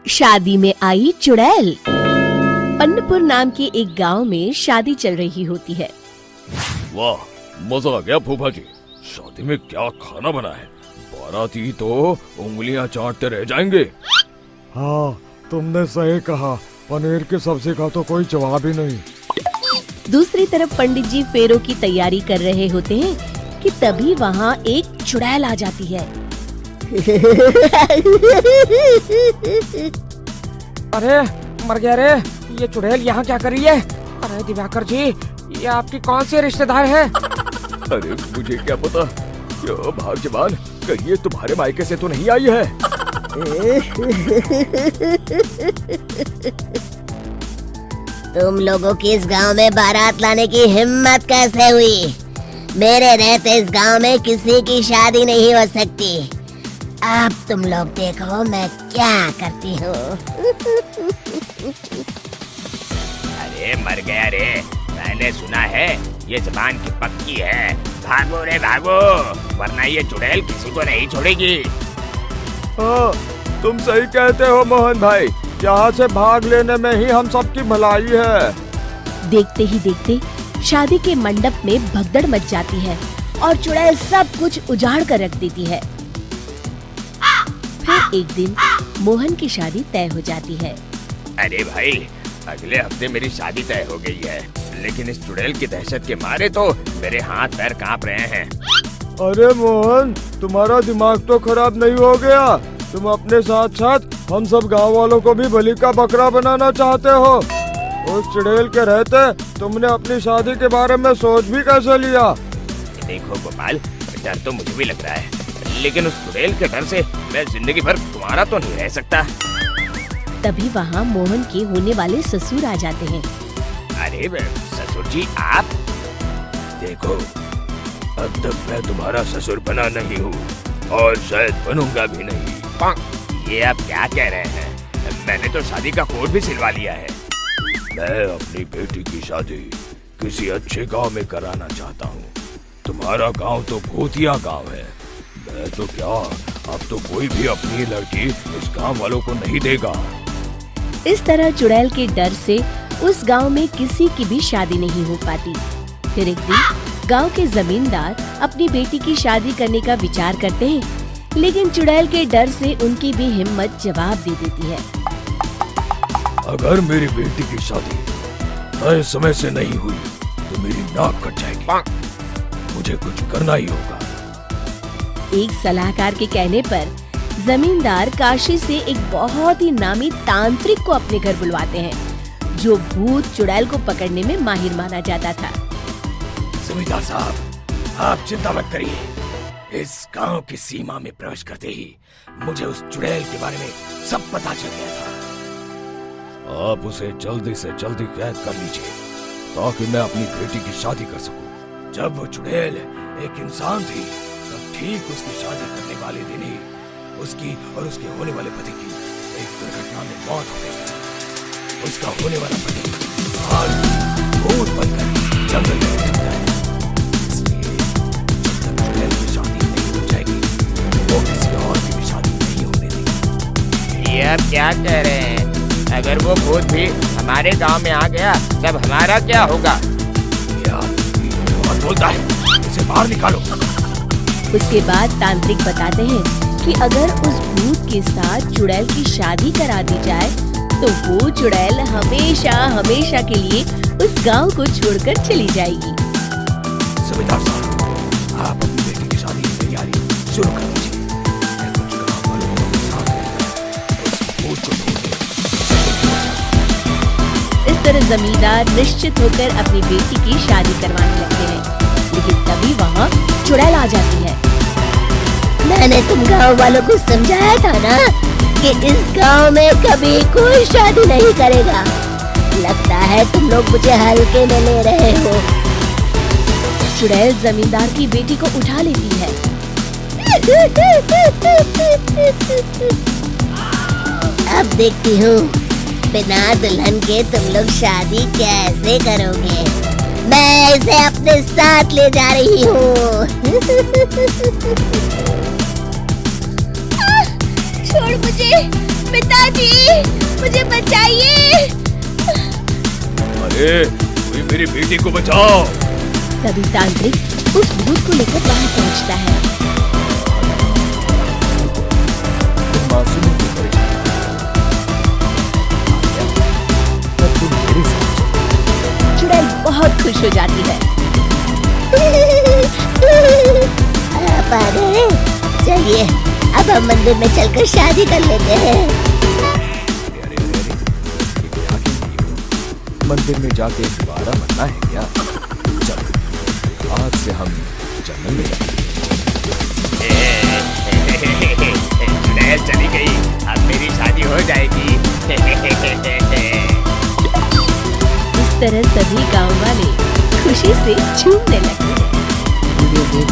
शादी में आई चुड़ैल। पन्नपुर नाम के एक गांव में शादी चल रही होती है। वाह, मजा आ गया फूफा जी। शादी में क्या खाना बना है? बाराती तो उंगलियां चाटते रह जाएंगे। हाँ, तुमने सही कहा। पनीर की सब्जी का तो कोई जवाब ही नहीं। दूसरी तरफ पंडित जी फेरों की तैयारी कर रहे होते हैं कि तभी वहाँ एक चुड़ैल आ जाती है। अरे मर गया रे, ये चुड़ैल यहाँ क्या कर रही है? अरे दिवाकर जी, ये आपकी कौन सी रिश्तेदार है? अरे मुझे क्या पता। क्यों भाग्यवान, कहीं ये तुम्हारे मायके से तो नहीं आई है? तुम लोगों की इस गांव में बारात लाने की हिम्मत कैसे हुई? मेरे रहते इस गांव में किसी की शादी नहीं हो सकती। अब तुम लोग देखो मैं क्या करती हूँ। अरे मर गया रे, मैंने सुना है ये जबान की पक्की है। भागो रे भागो, वरना ये चुड़ैल किसी को नहीं छोड़ेगी। हाँ, तुम सही कहते हो मोहन भाई। यहाँ से भाग लेने में ही हम सबकी भलाई है। देखते ही देखते शादी के मंडप में भगदड़ मच जाती है और चुड़ैल सब कुछ उजाड़ कर रख देती है। फिर एक दिन मोहन की शादी तय हो जाती है। अरे भाई, अगले हफ्ते मेरी शादी तय हो गई है, लेकिन इस चुड़ैल की दहशत के मारे तो मेरे हाथ पैर कांप रहे हैं। अरे मोहन, तुम्हारा दिमाग तो खराब नहीं हो गया? तुम अपने साथ साथ हम सब गांव वालों को भी बलि का बकरा बनाना चाहते हो? उस चुड़ैल के रहते तुमने अपनी शादी के बारे में सोच भी कैसे लिया? देखो गोपाल, डर तो मुझे भी लग रहा है, लेकिन उस चुड़ैल के डर से मैं जिंदगी भर तुम्हारा तो नहीं रह सकता। तभी वहाँ मोहन के होने वाले ससुर आ जाते हैं। अरे ससुर जी आप? देखो, अब तक मैं तुम्हारा ससुर बना नहीं हूँ और शायद बनूंगा भी नहीं। ये आप क्या कह रहे हैं? मैंने तो शादी का कोड भी सिलवा लिया है। मैं अपनी बेटी की शादी किसी अच्छे गांव में कराना चाहता हूँ। तुम्हारा गांव तो भूतिया गांव है। मैं तो क्या, अब तो कोई भी अपनी लड़की इस गांव वालों को नहीं देगा। इस तरह चुड़ैल के डर से उस गांव में किसी की भी शादी नहीं हो पाती। फिर एक दिन गांव के जमींदार अपनी बेटी की शादी करने का विचार करते हैं, लेकिन चुड़ैल के डर से उनकी भी हिम्मत जवाब दे देती है। अगर मेरी बेटी की शादी तय समय से नहीं हुई तो मेरी नाक कट जाएगी। मुझे कुछ करना ही होगा। एक सलाहकार के कहने पर जमींदार काशी से एक बहुत ही नामी तांत्रिक को अपने घर बुलवाते हैं, जो भूत चुड़ैल को पकड़ने में माहिर माना जाता था। जमींदार साहब, आप चिंता मत करिए। इस गांव की सीमा में प्रवेश करते ही मुझे उस चुड़ैल के बारे में सब पता चल गया था। आप उसे जल्दी से जल्दी कैद कर लीजिए ताकि मैं अपनी बेटी की शादी कर सकूं। जब वो चुड़ैल एक इंसान थी, तब ठीक उसकी शादी करने वाले दिन ही उसकी और उसके होने वाले पति की एक दुर्घटना में मौत हो गई। उसका होने वाला पति आज भूत बनकर जंगल में रहता है। इसलिए जब तक चुड़ैल की शादी नहीं हो जाएगी, वो किसी और की भी शादी नहीं होने देगी। ये आप क्या कह रहे हैं? अगर वो भूत भी हमारे गांव में आ गया तब हमारा क्या होगा? ये आदमी बहुत बोलता है, इसे बाहर निकालो। उसके बाद तांत्रिक बताते हैं कि अगर उस भूत के साथ चुड़ैल की शादी करा दी जाए तो वो चुड़ैल हमेशा हमेशा के लिए उस गांव को छोड़कर चली जाएगी। जमींदार साहब, आप अपनी बेटी की शादी की तैयारी शुरू कर दीजिए। मैं कुछ गांव वालों को साथ लेकर उस भूत को ढूंढने। इस तरह जमींदार निश्चित होकर अपनी बेटी की शादी करवाने लगते हैं, लेकिन तभी वहाँ चुड़ैल आ जाती है। मैंने तुम गांव वालों को समझाया था ना कि इस गांव में कभी कोई शादी नहीं करेगा। लगता है तुम लोग मुझे हल्के में ले रहे हो। चुड़ैल जमींदार की बेटी को उठा लेती है। अब देखती हूँ बिना दुल्हन के तुम लोग शादी कैसे करोगे। मैं इसे अपने साथ ले जा रही हूँ। छोड़ मुझे पिताजी। मुझे बचाइए। अरे कोई मेरी बेटी को बचाओ। तभी तांत्रिक उस भूत को लेकर वहां पहुंचता है। मासूम की परेशानी अब तुम मेरे साथ चलो। चुड़ैल बहुत खुश हो जाती है। आप आ गए, चलिए अब हम मंदिर में चलकर शादी कर लेते हैं। अरे ये क्या की हो? मंदिर में जाके दोबारा मरना है क्या? चलो आज से हम जंगल में चुड़ैल चली गई, अब मेरी शादी हो जाएगी। इस तरह सभी गांव वाले खुशी से झूमने लगते हैं। वीडियो देख